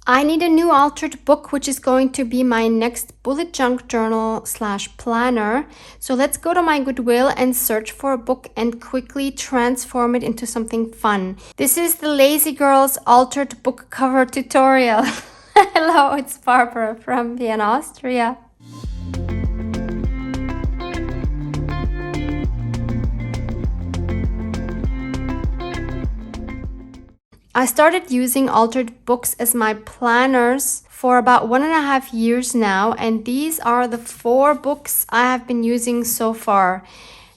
I need a new altered book, which is going to be my next bullet junk journal / planner. So let's go to my Goodwill and search for a book and quickly transform it into something fun. This is the Lazy Girls altered book cover tutorial. Hello, it's Barbara from Vienna, Austria. I started using altered books as my planners for about 1.5 years now, and these are the 4 books I have been using so far.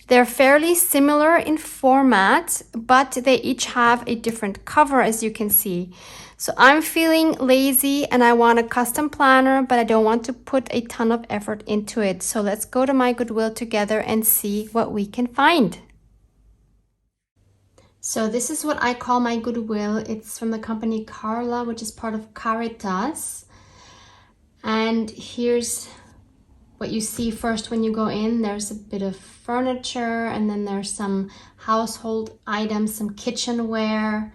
They're fairly similar in format, but they each have a different cover, as you can see. So I'm feeling lazy and I want a custom planner, but I don't want to put a ton of effort into it. So let's go to my Goodwill together and see what we can find. So this is what I call my Goodwill. It's from the company Carla, which is part of Caritas. And here's what you see first when you go in. There's a bit of furniture, and then there's some household items, some kitchenware.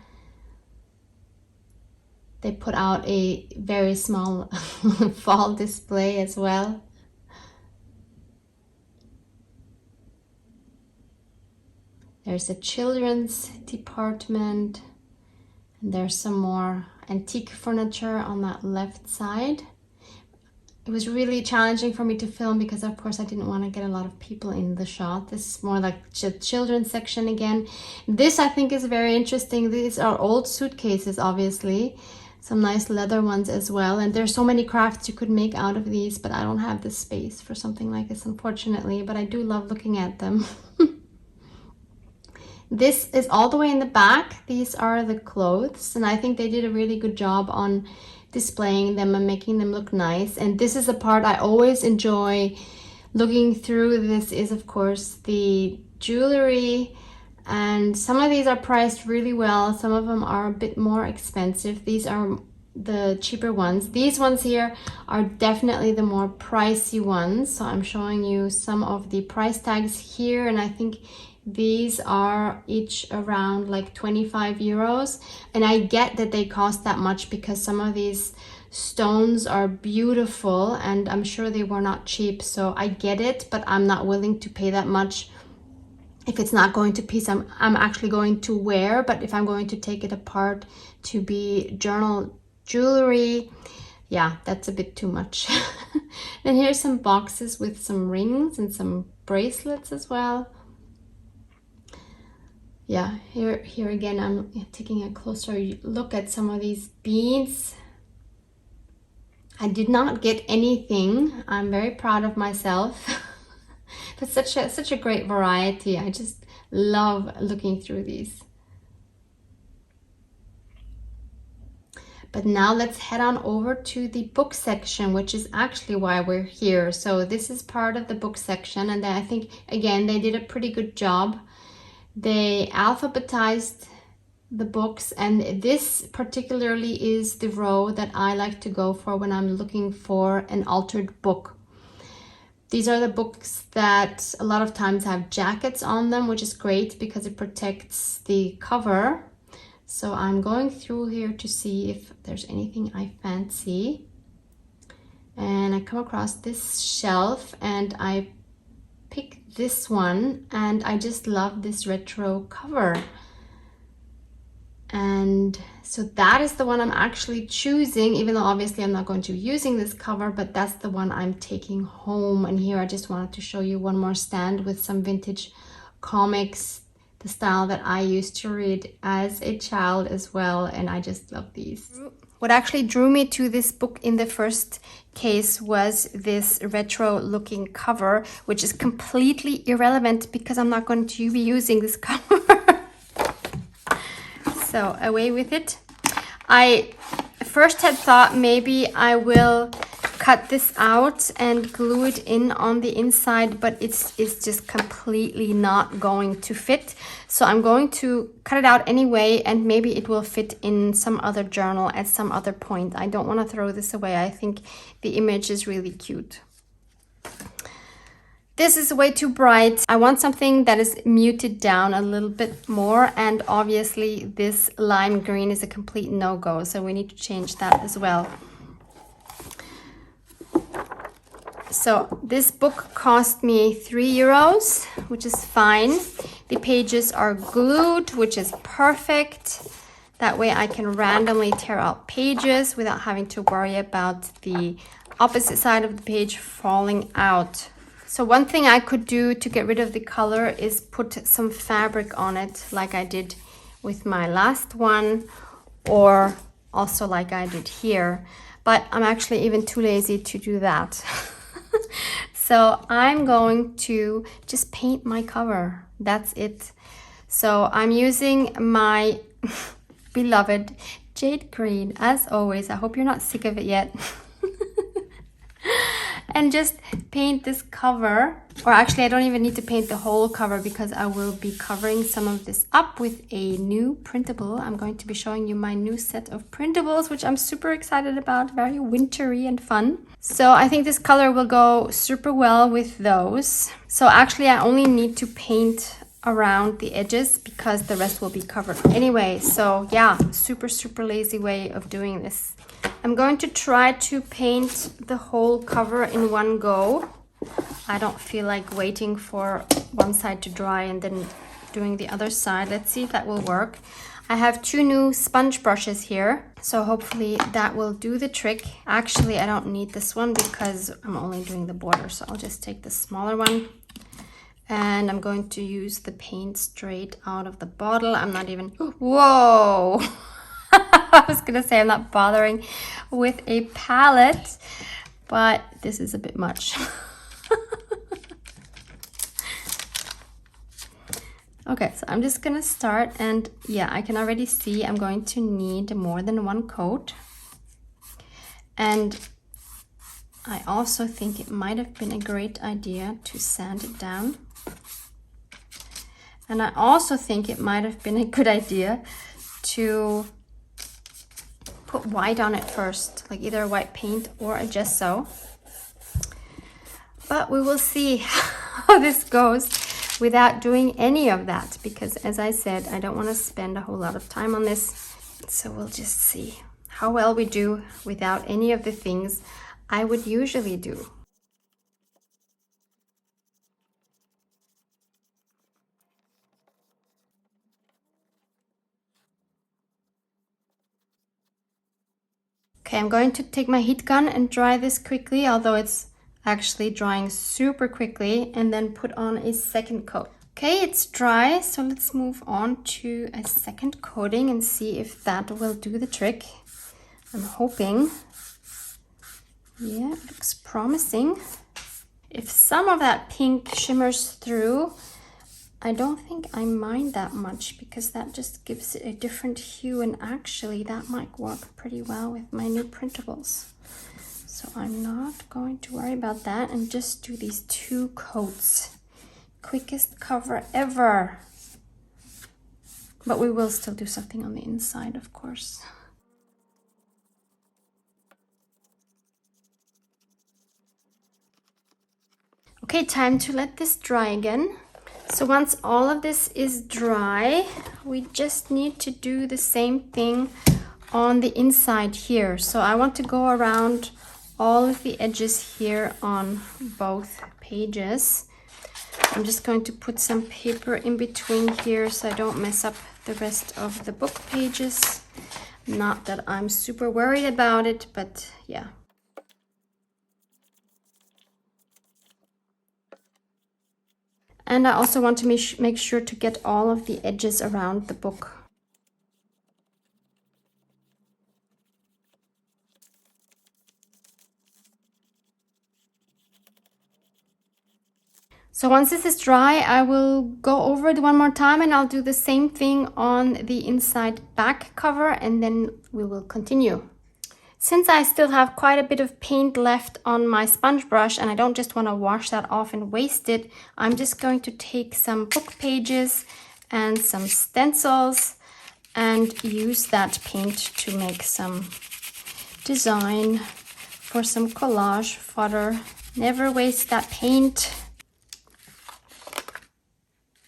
They put out a very small fall display as well. There's a children's department, and there's some more antique furniture on that left side. It was really challenging for me to film because, of course, I didn't want to get a lot of people in the shot. This is more like the children's section again. This, I think, is very interesting. These are old suitcases, obviously. Some nice leather ones as well. And there's so many crafts you could make out of these, but I don't have the space for something like this, unfortunately. But I do love looking at them. This is all the way in the back. These are the clothes, and I think they did a really good job on displaying them and making them look nice. And this is a part I always enjoy looking through. This is, of course, the jewelry, and some of these are priced really well. Some of them are a bit more expensive. These are the cheaper ones. These ones here are definitely the more pricey ones. So I'm showing you some of the price tags here, and I think these are each around like 25 euros. And I get that they cost that much because some of these stones are beautiful, and I'm sure they were not cheap. So I get it, but I'm not willing to pay that much if it's not going to piece I'm actually going to wear. But if I'm going to take it apart to be journal jewelry, yeah, that's a bit too much. And here's some boxes with some rings and some bracelets as well. Yeah, here again, I'm taking a closer look at some of these beads. I did not get anything. I'm very proud of myself. But such a great variety. I just love looking through these. But now let's head on over to the book section, which is actually why we're here. So this is part of the book section, and I think, again, they did a pretty good job. They alphabetized the books, and this particularly is the row that I like to go for when I'm looking for an altered book. These are the books that a lot of times have jackets on them, which is great because it protects the cover. So I'm going through here to see if there's anything I fancy. And I come across this shelf and I pick this one, and I just love this retro cover. And so that is the one I'm actually choosing, even though obviously I'm not going to be using this cover, but that's the one I'm taking home. And here I just wanted to show you one more stand with some vintage comics, the style that I used to read as a child as well, and I just love these. What actually drew me to this book in the first case was this retro looking cover, which is completely irrelevant because I'm not going to be using this cover. So away with it. I first had thought maybe I will cut this out and glue it in on the inside, but it's just completely not going to fit. So I'm going to cut it out anyway, and maybe it will fit in some other journal at some other point. I don't want to throw this away. I think the image is really cute. This is way too bright. I want something that is muted down a little bit more, and obviously this lime green is a complete no-go, so we need to change that as well. So this book cost me €3, which is fine. The pages are glued, which is perfect. That way I can randomly tear out pages without having to worry about the opposite side of the page falling out. So one thing I could do to get rid of the color is put some fabric on it, like I did with my last one, or also like I did here. But I'm actually even too lazy to do that. So I'm going to just paint my cover. That's it. So I'm using my beloved jade green, as always. I hope you're not sick of it yet. And just paint this cover, or actually I don't even need to paint the whole cover because I will be covering some of this up with a new printable. I'm going to be showing you my new set of printables, which I'm super excited about, very wintry and fun. So I think this color will go super well with those. So actually I only need to paint around the edges because the rest will be covered anyway. So yeah, super lazy way of doing this. I'm going to try to paint the whole cover in one go. I don't feel like waiting for one side to dry and then doing the other side. Let's see if that will work. I have 2 new sponge brushes here, so hopefully that will do the trick. Actually, I don't need this one because I'm only doing the border, so I'll just take the smaller one. And I'm going to use the paint straight out of the bottle. I'm not even... Whoa! I was gonna say I'm not bothering with a palette, but this is a bit much. Okay, so I'm just gonna start, and yeah, I can already see I'm going to need more than one coat. And I also think it might have been a great idea to sand it down. And I also think it might have been a good idea to put white on it first, like either a white paint or a gesso. But we will see how this goes without doing any of that, because as I said, I don't want to spend a whole lot of time on this. So we'll just see how well we do without any of the things I would usually do. Okay, I'm going to take my heat gun and dry this quickly, although it's actually drying super quickly, and then put on a second coat. Okay, it's dry, so let's move on to a second coating and see if that will do the trick. I'm hoping. Yeah, it looks promising. If some of that pink shimmers through, I don't think I mind that much because that just gives it a different hue, and actually that might work pretty well with my new printables. So I'm not going to worry about that and just do these 2 coats. Quickest cover ever. But we will still do something on the inside, of course. Okay, time to let this dry again. So once all of this is dry, we just need to do the same thing on the inside here. So I want to go around all of the edges here on both pages. I'm just going to put some paper in between here so I don't mess up the rest of the book pages. Not that I'm super worried about it, but yeah. And I also want to make sure to get all of the edges around the book. So once this is dry, I will go over it one more time and I'll do the same thing on the inside back cover, and then we will continue. Since I still have quite a bit of paint left on my sponge brush and I don't just want to wash that off and waste it, I'm just going to take some book pages and some stencils and use that paint to make some design for some collage fodder. Never waste that paint.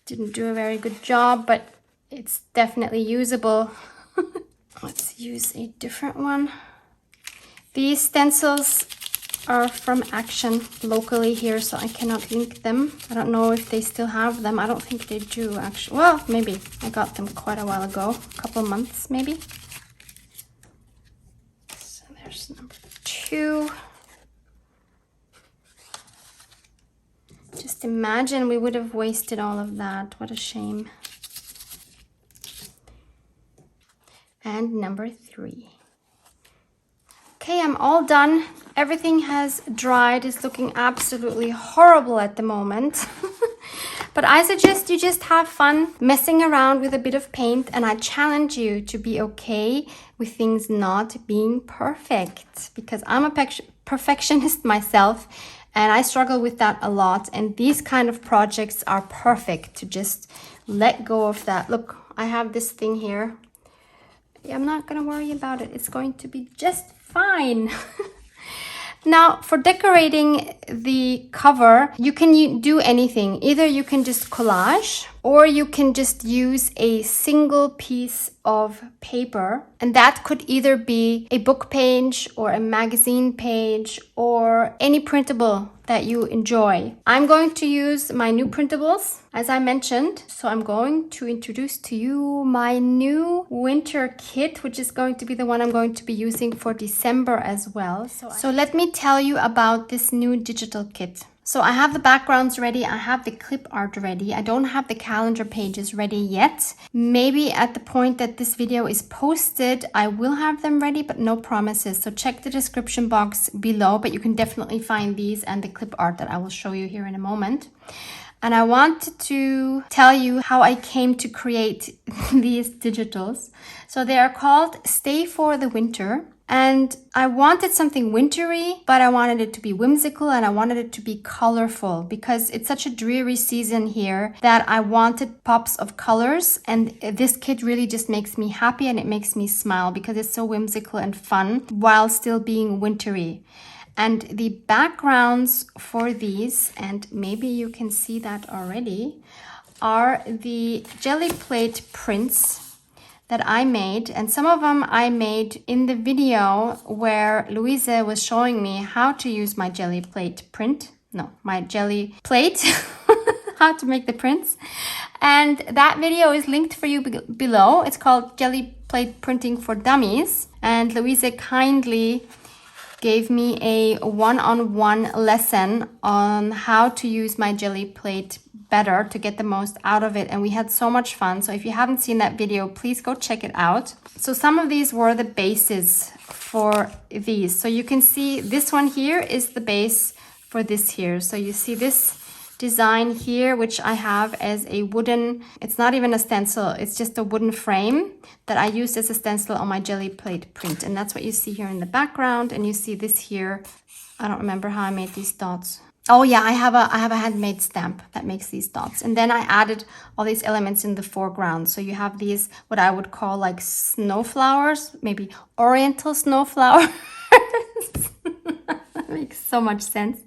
Didn't do a very good job, but it's definitely usable. Let's use a different one. These stencils are from Action locally here, so I cannot link them. I don't know if they still have them. I don't think they do, actually. Well, maybe. I got them quite a while ago, a couple months maybe. So there's number 2. Just imagine we would have wasted all of that. What a shame. And number 3. Okay, I'm all done. Everything has dried. It's looking absolutely horrible at the moment. But I suggest you just have fun messing around with a bit of paint, and I challenge you to be okay with things not being perfect, because I'm a perfectionist myself, and I struggle with that a lot. And these kind of projects are perfect to just let go of that. Look, I have this thing here. I'm not gonna worry about it. It's going to be just fine. Now, for decorating the cover, you can do anything. Either you can just collage, or you can just use a single piece of paper. And that could either be a book page or a magazine page or any printable that you enjoy. I'm going to use my new printables, as I mentioned. So I'm going to introduce to you my new winter kit, which is going to be the one I'm going to be using for December as well. So let me tell you about this new digital kit. So I have the backgrounds ready, I have the clip art ready, I don't have the calendar pages ready yet. Maybe at the point that this video is posted, I will have them ready, but no promises. So check the description box below, but you can definitely find these and the clip art that I will show you here in a moment. And I wanted to tell you how I came to create these digitals. So they are called Stay for the Winter. And I wanted something wintry, but I wanted it to be whimsical and I wanted it to be colorful, because it's such a dreary season here that I wanted pops of colors. And this kit really just makes me happy and it makes me smile because it's so whimsical and fun while still being wintry. And the backgrounds for these, and maybe you can see that already, are the jelly plate prints that I made. And some of them I made in the video where Louise was showing me how to use my jelly plate print. No, my jelly plate, how to make the prints. And that video is linked for you below. It's called Jelly Plate Printing for Dummies. And Louise kindly gave me a one-on-one lesson on how to use my jelly plate better to get the most out of it, and we had so much fun. So if you haven't seen that video, please go check it out. So some of these were the bases for these. So you can see this one here is the base for this here. So you see this design here, which I have as a wooden, it's not even a stencil, it's just a wooden frame that I used as a stencil on my jelly plate print. And that's what you see here in the background. And you see this here. I don't remember how I made these dots. Oh yeah, I have a handmade stamp that makes these dots. And then I added all these elements in the foreground. So you have these, what I would call like snowflowers, maybe oriental snowflowers. That makes so much sense.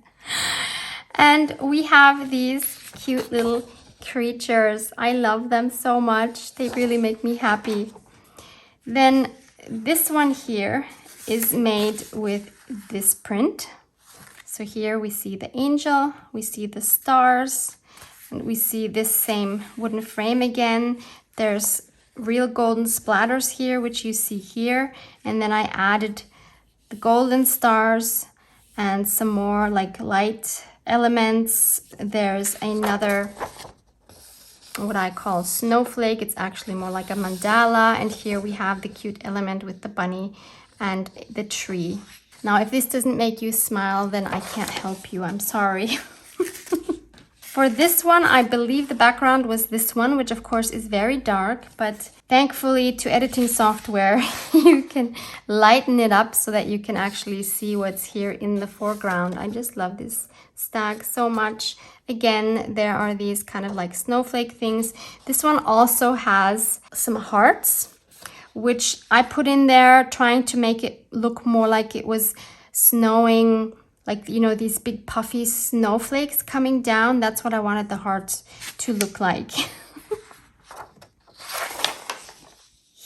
And we have these cute little creatures. I love them so much. They really make me happy. Then this one here is made with this print. So here we see the angel, we see the stars, and we see this same wooden frame again. There's real golden splatters here, which you see here. And then I added the golden stars and some more like light elements. There's another, what I call snowflake. It's actually more like a mandala. And here we have the cute element with the bunny and the tree. Now, if this doesn't make you smile, then I can't help you. I'm sorry. For this one, I believe the background was this one, which of course is very dark, but thankfully to editing software, you can lighten it up so that you can actually see what's here in the foreground. I just love this stag so much. Again, there are these kind of like snowflake things. This one also has some hearts, which I put in there trying to make it look more like it was snowing like, you know, these big puffy snowflakes coming down. That's what I wanted the heart to look like.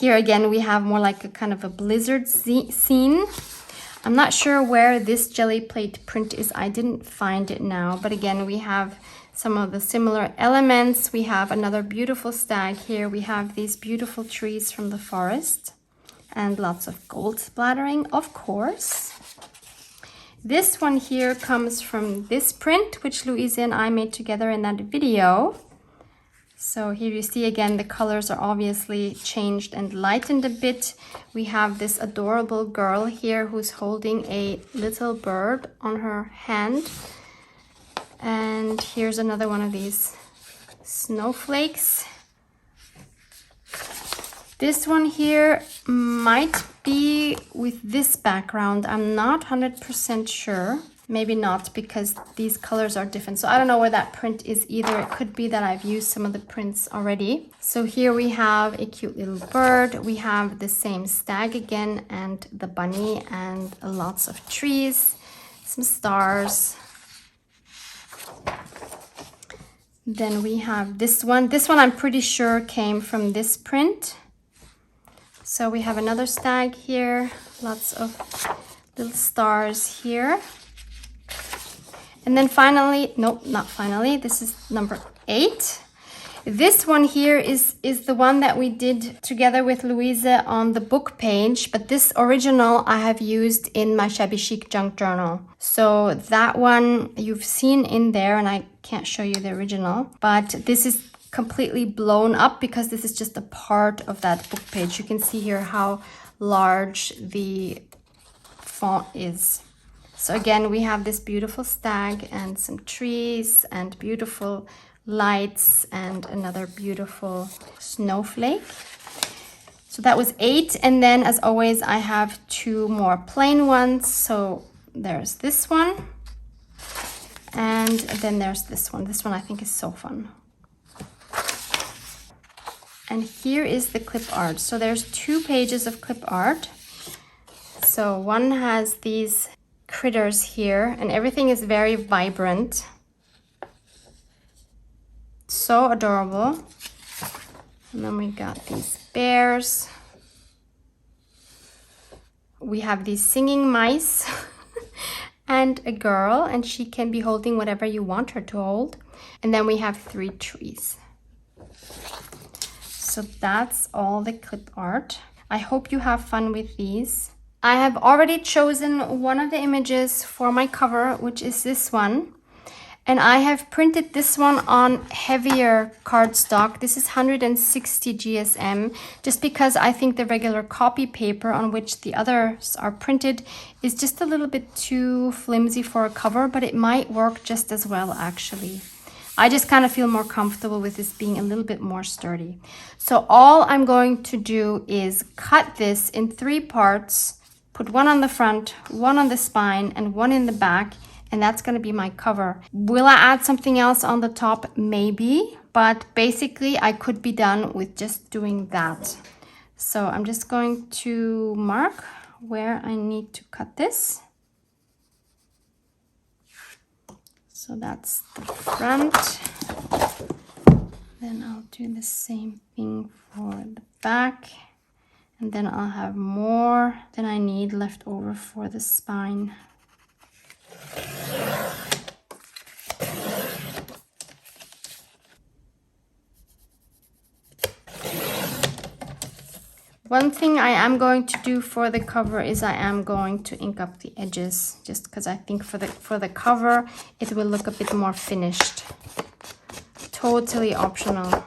Here again, we have more like a kind of a blizzard scene. I'm not sure where this jelly plate print is. I didn't find it now, but again, we have some of the similar elements. We have another beautiful stag here. We have these beautiful trees from the forest and lots of gold splattering, of course. This one here comes from this print, which Louisa and I made together in that video. So here you see again, the colors are obviously changed and lightened a bit. We have this adorable girl here who's holding a little bird on her hand. And here's another one of these snowflakes. This one here might be with this background. I'm not 100% sure. Maybe not, because these colors are different. So I don't know where that print is either. It could be that I've used some of the prints already. So here we have a cute little bird. We have the same stag again and the bunny and lots of trees, some stars. Then we have this one. This one I'm pretty sure came from this print. So we have another stag here, lots of little stars here. And then finally, nope, not finally, this is number 8. This one here is the one that we did together with Louisa on the book page, but this original I have used in my Shabby Chic junk journal. So that one you've seen in there, and I can't show you the original, but this is completely blown up because this is just a part of that book page. You can see here how large the font is. So again, we have this beautiful stag and some trees and beautiful lights and another beautiful snowflake. So that was 8. And then as always, I have 2 more plain ones. So there's this one. And then there's this one. This one I think is so fun. And here is the clip art. So there's 2 pages of clip art. So one has these critters here, and everything is very vibrant. So adorable. And then we got these bears. We have these singing mice and a girl, and she can be holding whatever you want her to hold. And then we have 3 trees. So that's all the clip art. I hope you have fun with these. I have already chosen one of the images for my cover, which is this one. And I have printed this one on heavier cardstock. This is 160 GSM, just because I think the regular copy paper on which the others are printed is just a little bit too flimsy for a cover, but it might work just as well actually. I just kind of feel more comfortable with this being a little bit more sturdy. So all I'm going to do is cut this in 3 parts, put one on the front, one on the spine, and one in the back, and that's going to be my cover. Will I add something else on the top? Maybe, but basically I could be done with just doing that. So I'm just going to mark where I need to cut this. So that's the front. Then I'll do the same thing for the back. And then I'll have more than I need left over for the spine. One thing I am going to do for the cover is I am going to ink up the edges, just because I think for the cover it will look a bit more finished. Totally optional.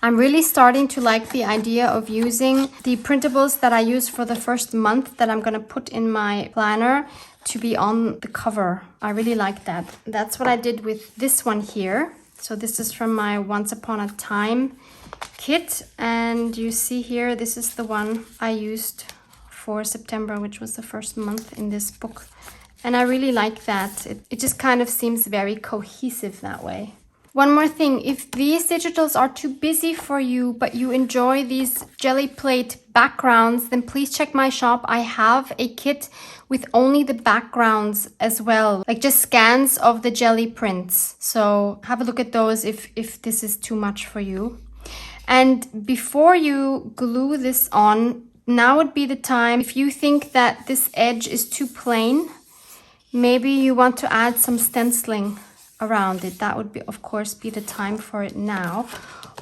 I'm really starting to like the idea of using the printables that I use for the first month that I'm going to put in my planner to be on the cover. I really like that. That's what I did with this one here. So this is from my Once Upon a Time kit, and you see here, this is the one I used for September, which was the first month in this book. And I really like that. It just kind of seems very cohesive that way. One more thing, if these digitals are too busy for you, but you enjoy these jelly plate backgrounds, then please check my shop. I have a kit with only the backgrounds as well, like just scans of the jelly prints. So have a look at those if this is too much for you. And before you glue this on, now would be the time, if you think that this edge is too plain, maybe you want to add some stenciling around it. That would be, of course, be the time for it now.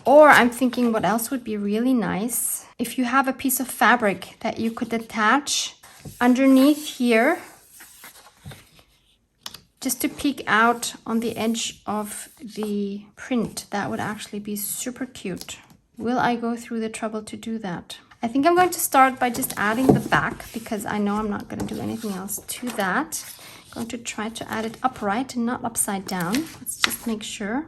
Or I'm thinking what else would be really nice. If you have a piece of fabric that you could attach underneath here, just to peek out on the edge of the print, that would actually be super cute. Will I go through the trouble to do that? I think I'm going to start by just adding the back because I know I'm not going to do anything else to that. I'm going to try to add it upright and not upside down. Let's just make sure.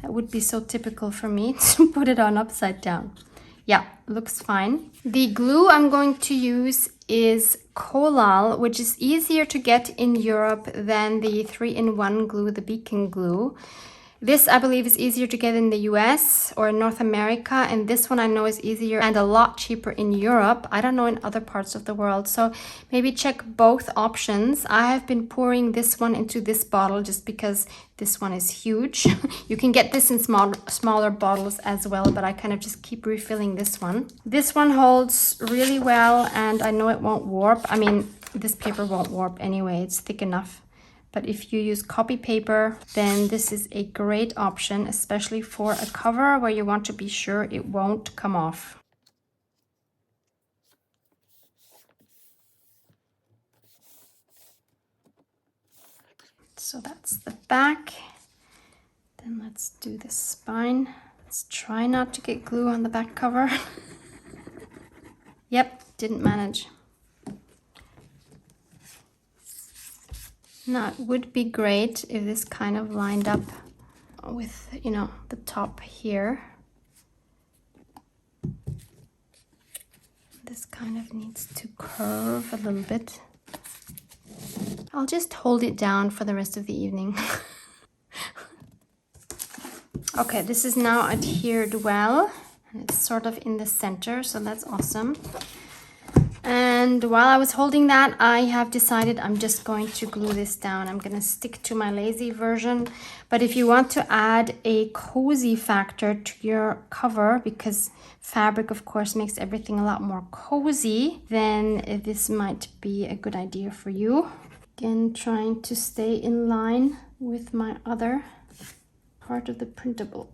That would be so typical for me to put it on upside down. Yeah, looks fine. The glue I'm going to use is Collal, which is easier to get in Europe than the 3-in-1 glue, the Beacon glue. This, I believe, is easier to get in the US or in North America, and this one I know is easier and a lot cheaper in Europe. I don't know in other parts of the world, so maybe check both options. I have been pouring this one into this bottle just because this one is huge. You can get this in smaller bottles as well, but I kind of just keep refilling this one. This one holds really well, and I know it won't warp. I mean, this paper won't warp anyway, it's thick enough. But if you use copy paper, then this is a great option, especially for a cover where you want to be sure it won't come off. So that's the back. Then let's do the spine. Let's try not to get glue on the back cover. Yep, didn't manage. Now, it would be great if this kind of lined up with, you know, the top here. This kind of needs to curve a little bit. I'll just hold it down for the rest of the evening. Okay, this is now adhered well, and it's sort of in the center, so that's awesome. And while I was holding that, I have decided I'm just going to glue this down. I'm going to stick to my lazy version. But if you want to add a cozy factor to your cover, because fabric, of course, makes everything a lot more cozy, then this might be a good idea for you. Again, trying to stay in line with my other part of the printable.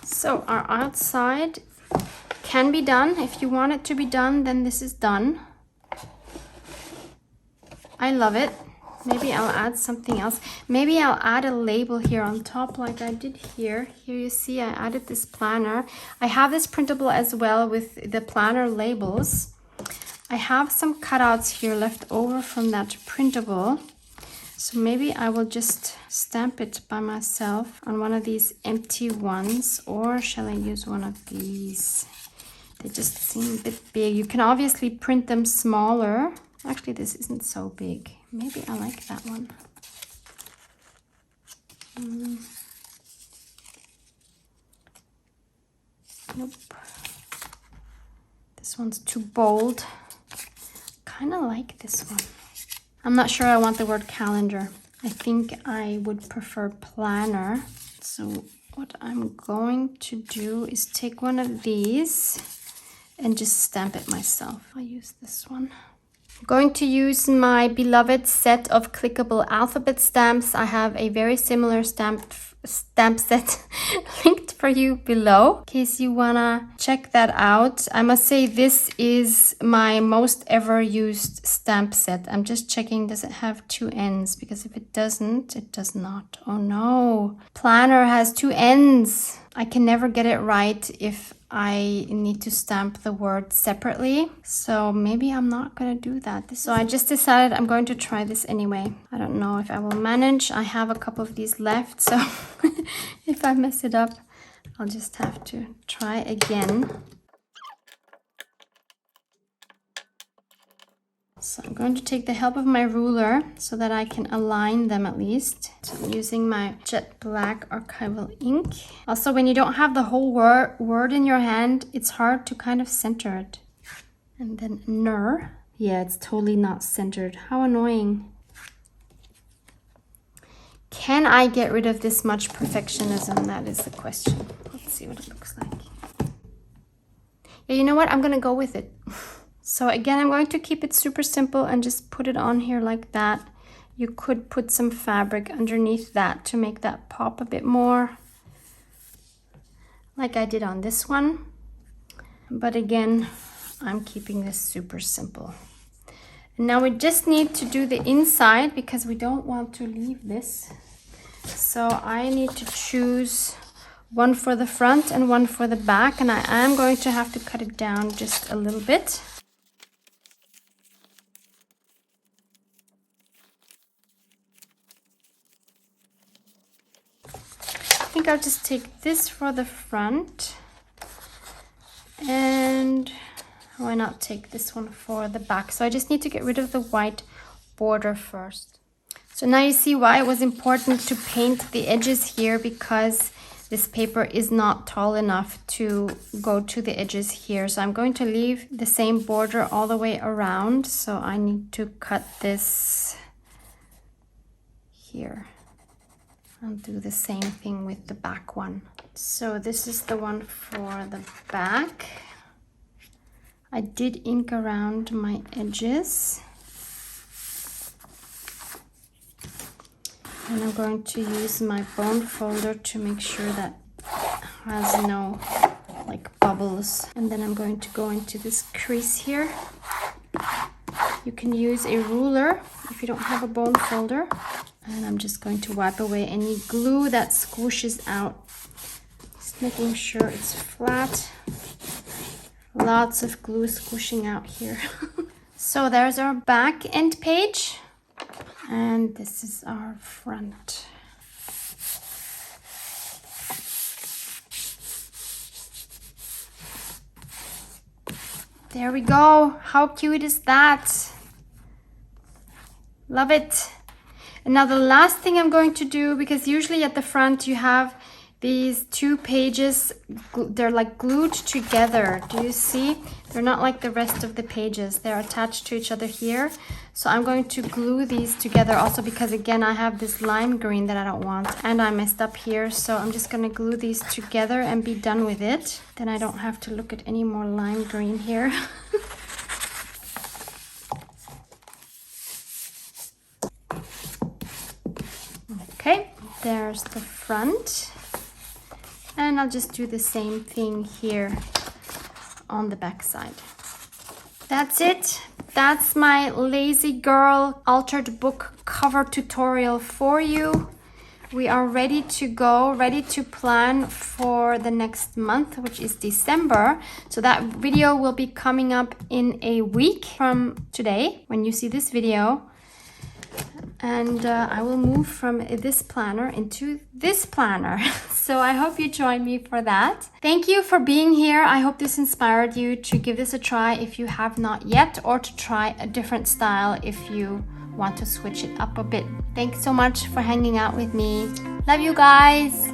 So our outside can be done. If you want it to be done, then this is done. I love it. Maybe I'll add something else. Maybe I'll add a label here on top like I did here. Here you see I added this planner. I have this printable as well with the planner labels. I have some cutouts here left over from that printable. So maybe I will just stamp it by myself on one of these empty ones, or shall I use one of these? They just seem a bit big. You can obviously print them smaller. Actually, this isn't so big. Maybe I like that one. Nope. This one's too bold. Kind of like this one. I'm not sure I want the word calendar. I think I would prefer planner. So what I'm going to do is take one of these and just stamp it myself. I'll use this one. I'm going to use my beloved set of clickable alphabet stamps. I have a very similar stamp set linked for you below in case you wanna check that out. I must say this is my most ever used stamp set. I'm just checking, does it have 2 ends? Because if it doesn't, it does not. Oh no, planner has 2 ends. I can never get it right if I need to stamp the word separately. So maybe I'm not gonna do that. So I just decided I'm going to try this anyway. I don't know if I will manage. I have a couple of these left, so if I mess it up, I'll just have to try again. So I'm going to take the help of my ruler so that I can align them at least. So I'm using my jet black archival ink. Also, when you don't have the whole word in your hand, it's hard to kind of center it. And then ner. Yeah, it's totally not centered. How annoying. Can I get rid of this much perfectionism? That is the question. Let's see what it looks like. Yeah, you know what? I'm gonna go with it. So again, I'm going to keep it super simple and just put it on here like that. You could put some fabric underneath that to make that pop a bit more, like I did on this one. But again, I'm keeping this super simple. And now we just need to do the inside because we don't want to leave this. So I need to choose one for the front and one for the back, and I am going to have to cut it down just a little bit. I think I'll just take this for the front, and why not take this one for the back? So I just need to get rid of the white border first. So now you see why it was important to paint the edges here, because this paper is not tall enough to go to the edges here. So I'm going to leave the same border all the way around. So I need to cut this here. I'll do the same thing with the back one. So this is the one for the back. I did ink around my edges. And I'm going to use my bone folder to make sure that it has no like bubbles. And then I'm going to go into this crease here. You can use a ruler if you don't have a bone folder. And I'm just going to wipe away any glue that squishes out. Just making sure it's flat. Lots of glue squishing out here. So there's our back end page. And this is our front. There we go. How cute is that? Love it. And now the last thing I'm going to do, because usually at the front you have these two pages, they're like glued together. Do you see? They're not like the rest of the pages. They're attached to each other here. So I'm going to glue these together also because again, I have this lime green that I don't want and I messed up here. So I'm just gonna glue these together and be done with it. Then I don't have to look at any more lime green here. Okay, there's the front. And I'll just do the same thing here on the back side. That's it. That's my Lazy Girl altered book cover tutorial for you. We are ready to go, ready to plan for the next month, which is December. So that video will be coming up in a week from today when you see this video. And I will move from this planner into this planner. So I hope you join me for that. Thank you for being here. I hope this inspired you to give this a try if you have not yet, or to try a different style if you want to switch it up a bit. Thanks so much for hanging out with me. Love you guys.